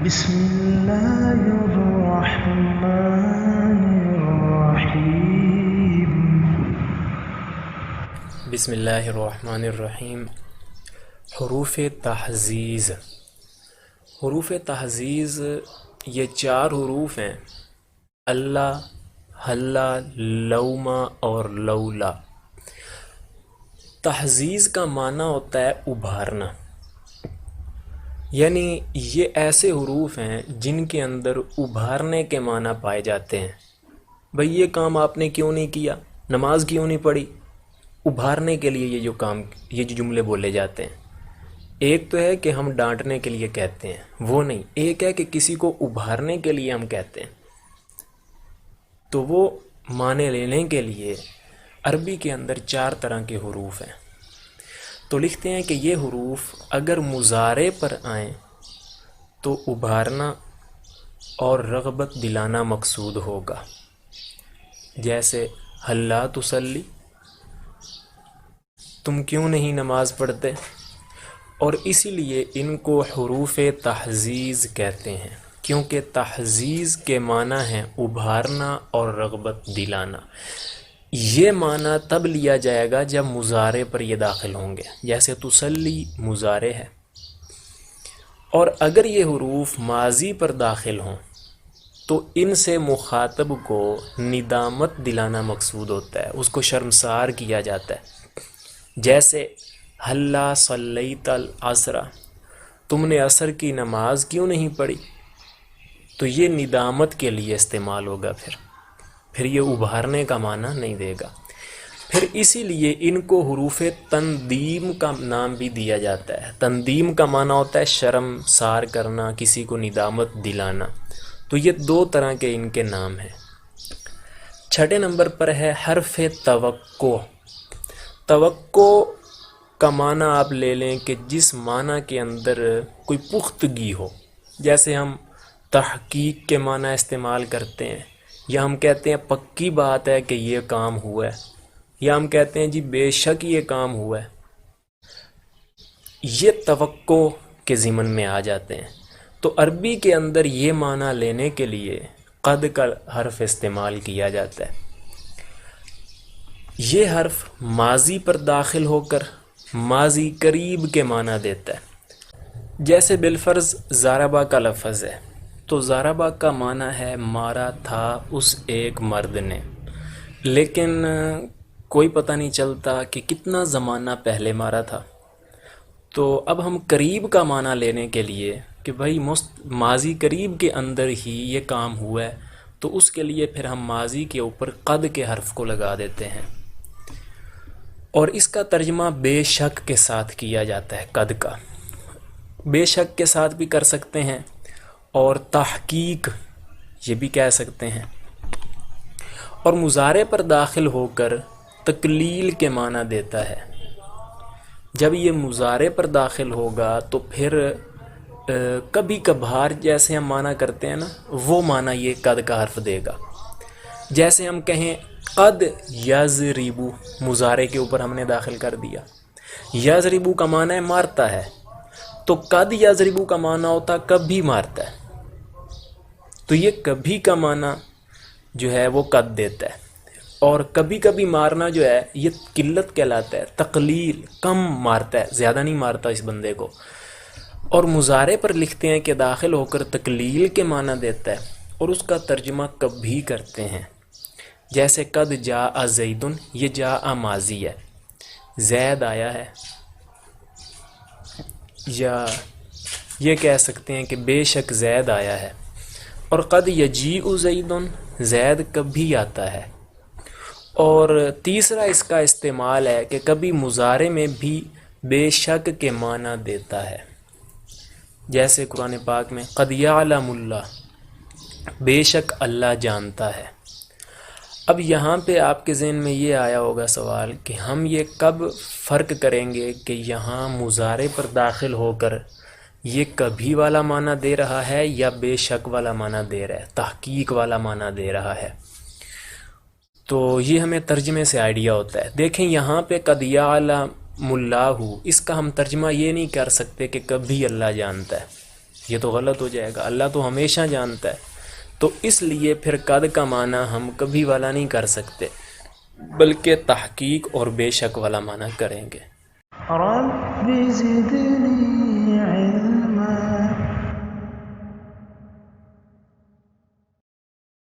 بسم اللہ الرحمن الرحیم۔ بسم اللہ الرحمن الرحیم۔ حروف تحزیز۔ حروف تحزیز یہ 4 حروف ہیں: اللہ، حلا، لوما اور لولا۔ تحزیز کا معنی ہوتا ہے ابھارنا، یعنی یہ ایسے حروف ہیں جن کے اندر ابھارنے کے معنی پائے جاتے ہیں۔ بھئی یہ کام آپ نے کیوں نہیں کیا، نماز کیوں نہیں پڑھی؟ ابھارنے کے لیے یہ جو جملے بولے جاتے ہیں۔ ایک تو ہے کہ ہم ڈانٹنے کے لیے کہتے ہیں، وہ نہیں، ایک ہے کہ کسی کو ابھارنے کے لیے ہم کہتے ہیں۔ تو وہ معنی لینے کے لیے عربی کے اندر 4 طرح کے حروف ہیں۔ تو لکھتے ہیں کہ یہ حروف اگر مضارع پر آئیں تو ابھارنا اور رغبت دلانا مقصود ہوگا، جیسے حلا تصلی، تم کیوں نہیں نماز پڑھتے؟ اور اسی لیے ان کو حروف تحزیز کہتے ہیں، کیونکہ تحزیز کے معنی ہیں ابھارنا اور رغبت دلانا۔ یہ معنی تب لیا جائے گا جب مضارع پر یہ داخل ہوں گے، جیسے تسلی مضارع ہے۔ اور اگر یہ حروف ماضی پر داخل ہوں تو ان سے مخاطب کو ندامت دلانا مقصود ہوتا ہے، اس کو شرمسار کیا جاتا ہے، جیسے حلا صلیت العصر، تم نے عصر کی نماز کیوں نہیں پڑھی؟ تو یہ ندامت کے لیے استعمال ہوگا، پھر یہ ابھارنے کا معنی نہیں دے گا۔ پھر اسی لیے ان کو حروف تندیم کا نام بھی دیا جاتا ہے۔ تندیم کا معنی ہوتا ہے شرم سار کرنا، کسی کو ندامت دلانا۔ تو یہ 2 طرح کے ان کے نام ہیں۔ 6 نمبر پر ہے حرف توقع۔ توقع کا معنی آپ لے لیں کہ جس معنی کے اندر کوئی پختگی ہو، جیسے ہم تحقیق کے معنی استعمال کرتے ہیں، یا ہم کہتے ہیں پکی بات ہے کہ یہ کام ہوا ہے، یا ہم کہتے ہیں جی بے شک یہ کام ہوا ہے۔ یہ توقع کے ضمن میں آ جاتے ہیں۔ تو عربی کے اندر یہ معنی لینے کے لیے قد کا حرف استعمال کیا جاتا ہے۔ یہ حرف ماضی پر داخل ہو کر ماضی قریب کے معنی دیتا ہے، جیسے بالفرض ضربہ کا لفظ ہے، تو ضربہ کا معنی ہے مارا تھا اس ایک مرد نے، لیکن کوئی پتہ نہیں چلتا کہ کتنا زمانہ پہلے مارا تھا۔ تو اب ہم قریب کا معنی لینے کے لیے کہ بھائی ماضی قریب کے اندر ہی یہ کام ہوا ہے، تو اس کے لیے پھر ہم ماضی کے اوپر قد کے حرف کو لگا دیتے ہیں، اور اس کا ترجمہ بے شک کے ساتھ کیا جاتا ہے۔ قد کا بے شک کے ساتھ بھی کر سکتے ہیں، اور تحقیق یہ بھی کہہ سکتے ہیں۔ اور مضارع پر داخل ہو کر تقلیل کے معنی دیتا ہے۔ جب یہ مضارع پر داخل ہوگا تو پھر کبھی کبھار جیسے ہم معنی کرتے ہیں نا، وہ معنی یہ قد کا حرف دے گا۔ جیسے ہم کہیں قد یضربو، مضارع کے اوپر ہم نے داخل کر دیا۔ یضربو کا معنی ہے مارتا ہے، تو قد یضربو کا معنی ہوتا کبھی مارتا ہے، تو یہ کبھی کا معنی جو ہے وہ قد دیتا ہے۔ اور کبھی کبھی مارنا جو ہے یہ قلت کہلاتا ہے، تقلیل، کم مارتا ہے، زیادہ نہیں مارتا اس بندے کو۔ اور مضارع پر لکھتے ہیں کہ داخل ہو کر تقلیل کے معنی دیتا ہے، اور اس کا ترجمہ کبھی کرتے ہیں، جیسے قد جاء زید، یہ جاء ماضی ہے، زید آیا ہے۔ یا یہ کہہ سکتے ہیں کہ بے شک زید آیا ہے۔ اور قد یجیء زید، زید کبھی آتا ہے۔ اور تیسرا اس کا استعمال ہے کہ کبھی مضارع میں بھی بے شک کے معنی دیتا ہے، جیسے قرآن پاک میں قد یعلم اللہ، بے شک اللہ جانتا ہے۔ اب یہاں پہ آپ کے ذہن میں یہ آیا ہوگا سوال کہ ہم یہ کب فرق کریں گے کہ یہاں مضارع پر داخل ہو کر یہ کبھی والا معنی دے رہا ہے یا بے شک والا معنی دے رہا ہے، تحقیق والا معنی دے رہا ہے۔ تو یہ ہمیں ترجمے سے آئیڈیا ہوتا ہے۔ دیکھیں یہاں پہ قد یعلم اللہ، اس کا ہم ترجمہ یہ نہیں کر سکتے کہ کبھی اللہ جانتا ہے، یہ تو غلط ہو جائے گا، اللہ تو ہمیشہ جانتا ہے. تو اس لیے پھر قد کا معنی ہم کبھی والا نہیں کر سکتے، بلکہ تحقیق اور بے شک والا معنی کریں گے. رب زدنی علما